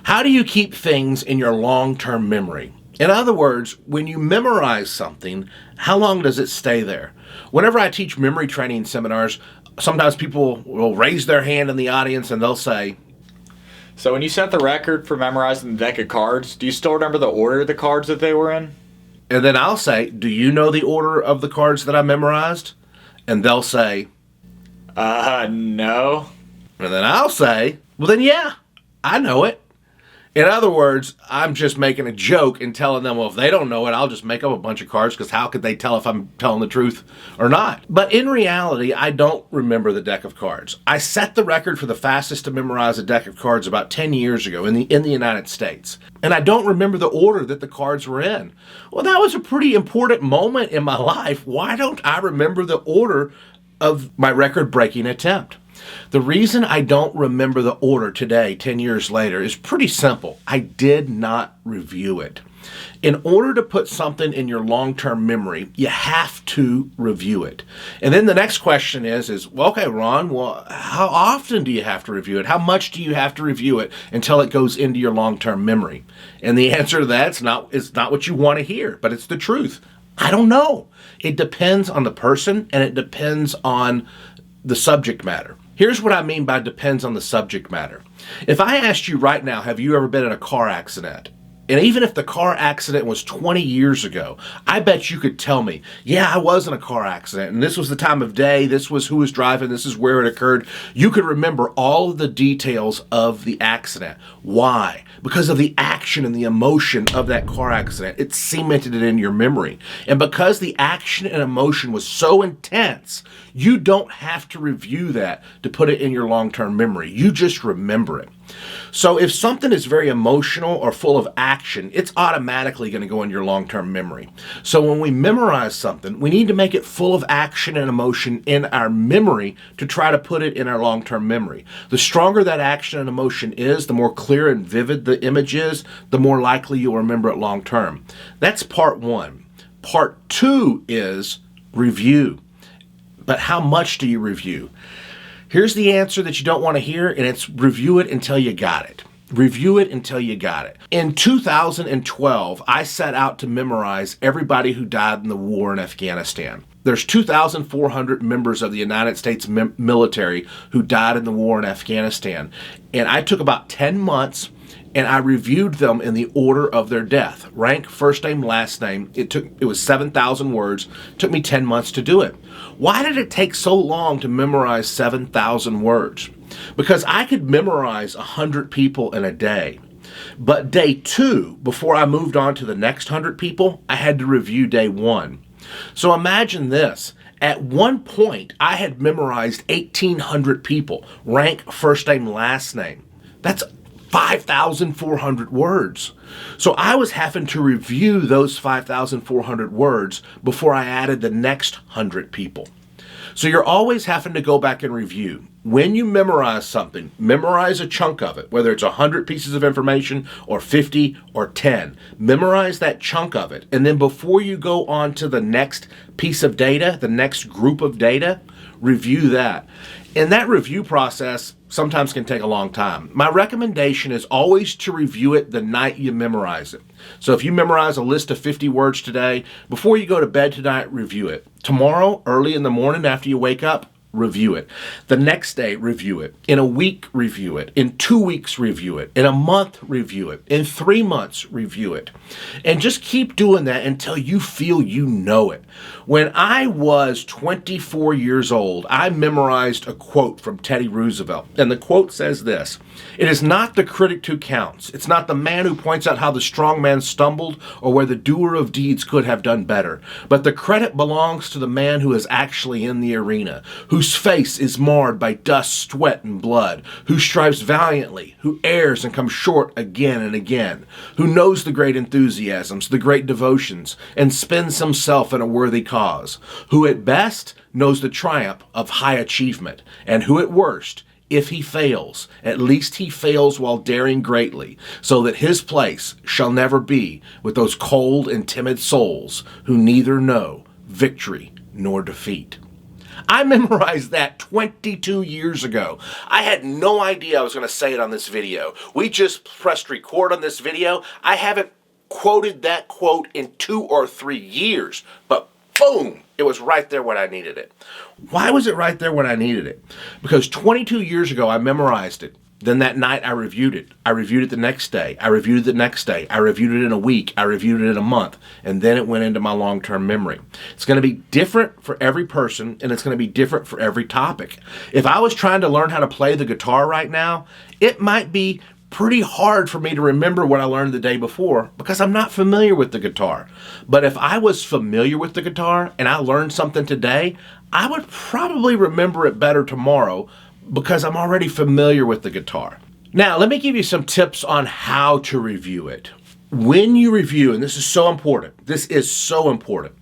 How do you keep things in your long-term memory? In other words, when you memorize something, how long does it stay there? Whenever I teach memory training seminars, sometimes people will raise their hand in the audience and they'll say, So when you set the record for memorizing the deck of cards, do you still remember the order of the cards that they were in? and then I'll say, do you know the order of the cards that I memorized? And they'll say, No. and then I'll say, well then yeah, I know it. In other words, I'm just making a joke and telling them, well, if they don't know it, I'll just make up a bunch of cards, because how could they tell if I'm telling the truth or not? But in reality, I don't remember the deck of cards. I set the record for the fastest to memorize a deck of cards about 10 years ago in the United States. And I don't remember the order that the cards were in. Well, that was a pretty important moment in my life. Why don't I remember the order of my record-breaking attempt? The reason I don't remember the order today, 10 years later, is pretty simple. I did not review it. In order to put something in your long-term memory, you have to review it. And then the next question is, well, okay, Ron, well, how often do you have to review it? How much do you have to review it until it goes into your long-term memory? And the answer to that is not what you want to hear, but it's the truth. I don't know. It depends on the person, and it depends on the subject matter. Here's what I mean by depends on the subject matter. If I asked you right now, have you ever been in a car accident? And even if the car accident was 20 years ago, I bet you could tell me, yeah, I was in a car accident, and this was the time of day, this was who was driving, this is where it occurred. You could remember all of the details of the accident. Why? Because of the action and the emotion of that car accident. It cemented it in your memory. And because the action and emotion was so intense, you don't have to review that to put it in your long-term memory. You just remember it. So if something is very emotional or full of action, it's automatically going to go in your long-term memory. So when we memorize something, we need to make it full of action and emotion in our memory to try to put it in our long-term memory. The stronger that action and emotion is, the more clear and vivid the image is, the more likely you'll remember it long-term. That's part one. Part two is review. But how much do you review? Here's the answer that you don't want to hear, and it's review it until you got it. Review it until you got it. In 2012, I set out to memorize everybody who died in the war in Afghanistan. There's 2,400 members of the United States military who died in the war in Afghanistan. And I took about 10 months and I reviewed them in the order of their death. Rank, first name, last name. It was 7,000 words. It took me 10 months to do it. Why did it take so long to memorize 7,000 words? Because I could memorize 100 people in a day. But day two, before I moved on to the next 100 people, I had to review day one. So imagine this. At one point, I had memorized 1,800 people. Rank, first name, last name. That's 5,400 words. So I was having to review those 5,400 words before I added the next 100 people. So you're always having to go back and review. When you memorize something, memorize a chunk of it, whether it's 100 pieces of information or 50 or 10. Memorize that chunk of it. And then before you go on to the next piece of data, the next group of data, review that. And that review process sometimes can take a long time. My recommendation is always to review it the night you memorize it. So if you memorize a list of 50 words today, before you go to bed tonight, review it. Tomorrow, early in the morning after you wake up, review it. The next day, review it. In a week, review it. In 2 weeks, review it. In a month, review it. In 3 months, review it. And just keep doing that until you feel you know it. When I was 24 years old, I memorized a quote from Teddy Roosevelt. And the quote says this: "It is not the critic who counts. It's not the man who points out how the strong man stumbled or where the doer of deeds could have done better. But the credit belongs to the man who is actually in the arena, whose face is marred by dust, sweat, and blood, who strives valiantly, who errs and comes short again and again, who knows the great enthusiasms, the great devotions, and spends himself in a worthy cause, who at best knows the triumph of high achievement, and who at worst, if he fails, at least he fails while daring greatly, so that his place shall never be with those cold and timid souls who neither know victory nor defeat." I memorized that 22 years ago. I had no idea I was going to say it on this video. We just pressed record on this video. I haven't quoted that quote in 2 or 3 years, but boom, it was right there when I needed it. Why was it right there when I needed it? Because 22 years ago, I memorized it. Then that night I reviewed it. I reviewed it the next day. I reviewed it the next day. I reviewed it in a week. I reviewed it in a month. And then it went into my long-term memory. It's going to be different for every person, and it's going to be different for every topic. If I was trying to learn how to play the guitar right now, it might be pretty hard for me to remember what I learned the day before because I'm not familiar with the guitar. But if I was familiar with the guitar and I learned something today, I would probably remember it better tomorrow because I'm already familiar with the guitar. Now, let me give you some tips on how to review it. When you review, and this is so important,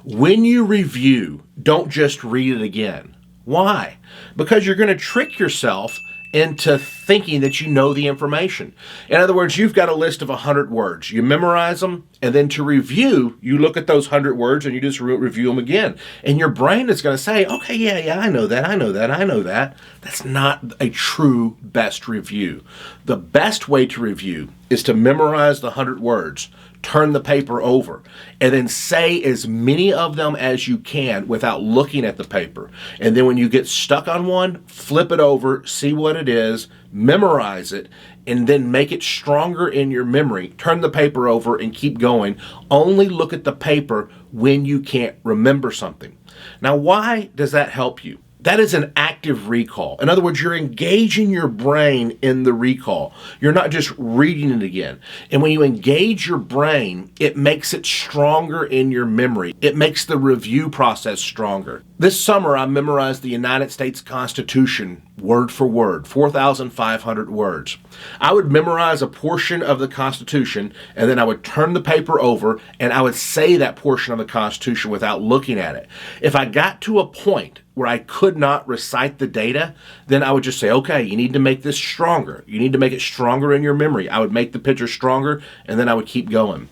when you review, don't just read it again. Why? Because you're going to trick yourself into thinking that you know the information. In other words, you've got a list of 100 words. You memorize them, and then to review, you look at those 100 words and you just review them again. And your brain is going to say, okay, yeah, I know that. That's not a true best review. The best way to review is to memorize the 100 words, turn the paper over, and then say as many of them as you can without looking at the paper. And then when you get stuck on one, flip it over, see what it is, memorize it, and then make it stronger in your memory. Turn the paper over and keep going. Only look at the paper when you can't remember something. Now, why does that help you? That is an active recall. In other words, you're engaging your brain in the recall. You're not just reading it again. And when you engage your brain, it makes it stronger in your memory. It makes the review process stronger. This summer, I memorized the United States Constitution word for word, 4,500 words. I would memorize a portion of the Constitution, and then I would turn the paper over, and I would say that portion of the Constitution without looking at it. If I got to a point where I could not recite the data, then I would just say, okay, you need to make this stronger. You need to make it stronger in your memory. I would make the picture stronger, and then I would keep going.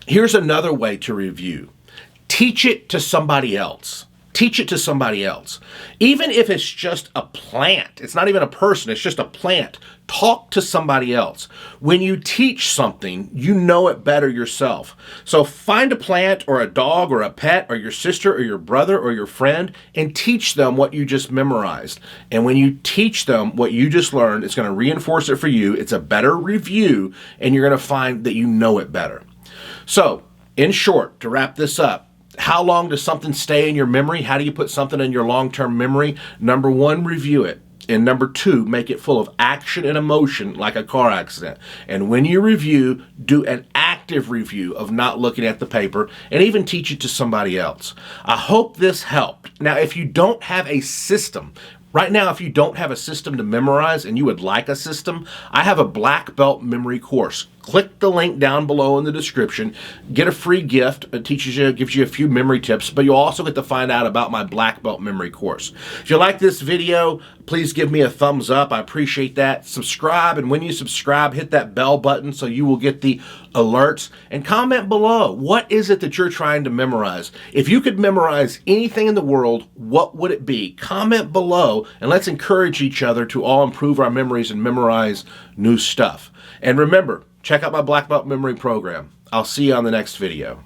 Here's another way to review. Teach it to somebody else. Teach it to somebody else. Even if it's just a plant, it's not even a person, it's just a plant. Talk to somebody else. When you teach something, you know it better yourself. So find a plant or a dog or a pet or your sister or your brother or your friend and teach them what you just memorized. And when you teach them what you just learned, it's going to reinforce it for you. It's a better review, and you're going to find that you know it better. So, in short, to wrap this up, how long does something stay in your memory? How do you put something in your long-term memory? Number 1, review it. And number 2, make it full of action and emotion like a car accident. And when you review, do an active review of not looking at the paper and even teach it to somebody else. I hope this helped. Now, if you don't have a system, right now, if you don't have a system to memorize and you would like a system, I have a black belt memory course. Click the link down below in the description. Get a free gift. It gives you a few memory tips, but you'll also get to find out about my black belt memory course. If you like this video, please give me a thumbs up. I appreciate that. Subscribe, and when you subscribe, hit that bell button so you will get the alerts. And comment below, what is it that you're trying to memorize? If you could memorize anything in the world, what would it be? Comment below, and let's encourage each other to all improve our memories and memorize new stuff. And remember, check out my Black Belt Memory program. I'll see you on the next video.